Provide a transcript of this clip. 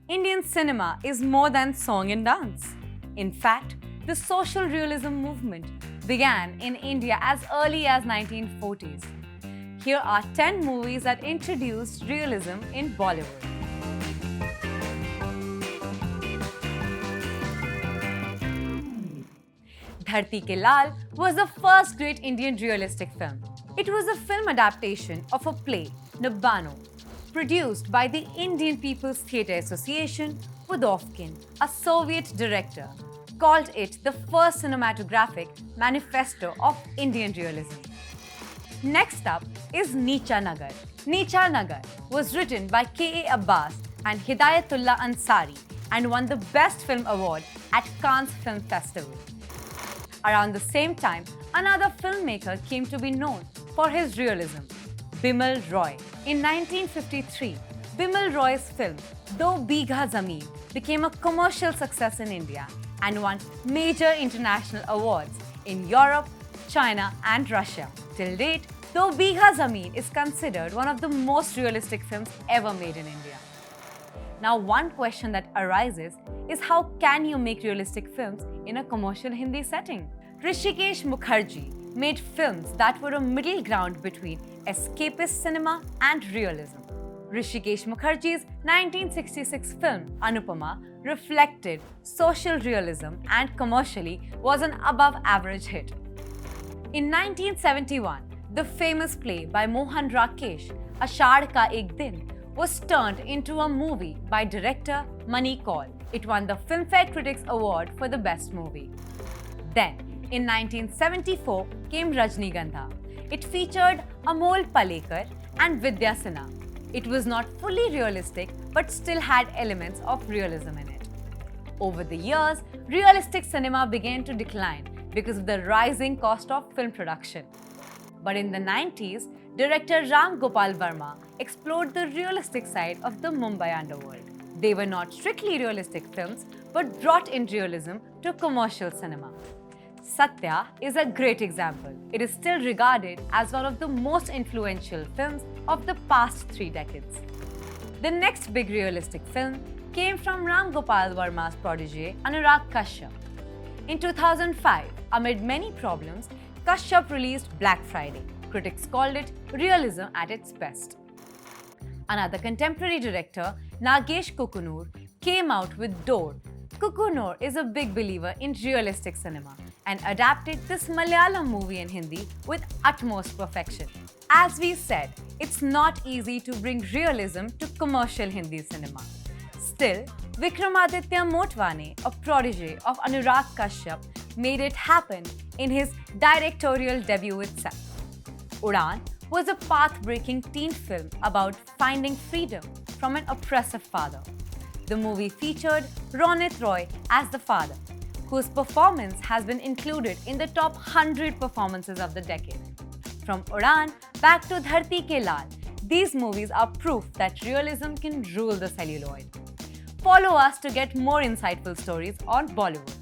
Indian cinema is more than song and dance. In fact, the social realism movement began in India as early as 1940s. Here are 10 movies that introduced realism in Bollywood. Dharti Ke Lal was the first great Indian realistic film. It was a film adaptation of a play, Nibbano, produced by the Indian People's Theatre Association. Pudovkin, a Soviet director, called it the first cinematographic manifesto of Indian realism. Next up is Neecha Nagar. Neecha Nagar was written by K.A. Abbas and Hidayatullah Ansari and won the Best Film Award at Cannes Film Festival. Around the same time, another filmmaker came to be known for his realism, Bimal Roy. In 1953, Bimal Roy's film Do Bigha Zameen became a commercial success in India and won major international awards in Europe, China and Russia. Till date, Do Bigha Zameen is considered one of the most realistic films ever made in India. Now, one question that arises is how can you make realistic films in a commercial Hindi setting? Hrishikesh Mukherjee made films that were a middle ground between escapist cinema and realism. Hrishikesh Mukherjee's 1966 film Anupama reflected social realism and commercially was an above-average hit. In 1971, the famous play by Mohan Rakesh, Ashadh Ka Ek Din, was turned into a movie by director Mani Kaul. It won the Filmfare Critics Award for the Best Movie. Then, in 1974 came Rajnigandha. It featured Amol Palekar and Vidya Sinha. It was not fully realistic but still had elements of realism in it. Over the years, realistic cinema began to decline because of the rising cost of film production. But in the 90s, director Ram Gopal Verma explored the realistic side of the Mumbai underworld. They were not strictly realistic films but brought in realism to commercial cinema. Satya is a great example. It is still regarded as one of the most influential films of the past 3 decades. The next big realistic film came from Ram Gopal Verma's protege Anurag Kashyap. In 2005, amid many problems, Kashyap released Black Friday. Critics called it realism at its best. Another contemporary director, Nagesh Kukunur, came out with Door. Kukunur is a big believer in realistic cinema and adapted this Malayalam movie in Hindi with utmost perfection. As we said, it's not easy to bring realism to commercial Hindi cinema. Still, Vikramaditya Motwane, a protege of Anurag Kashyap, made it happen in his directorial debut itself. Udaan was a path-breaking teen film about finding freedom from an oppressive father. The movie featured Ronit Roy as the father, whose performance has been included in the top 100 performances of the decade. From Udaan back to Dharti Ke Lal, these movies are proof that realism can rule the celluloid. Follow us to get more insightful stories on Bollywood.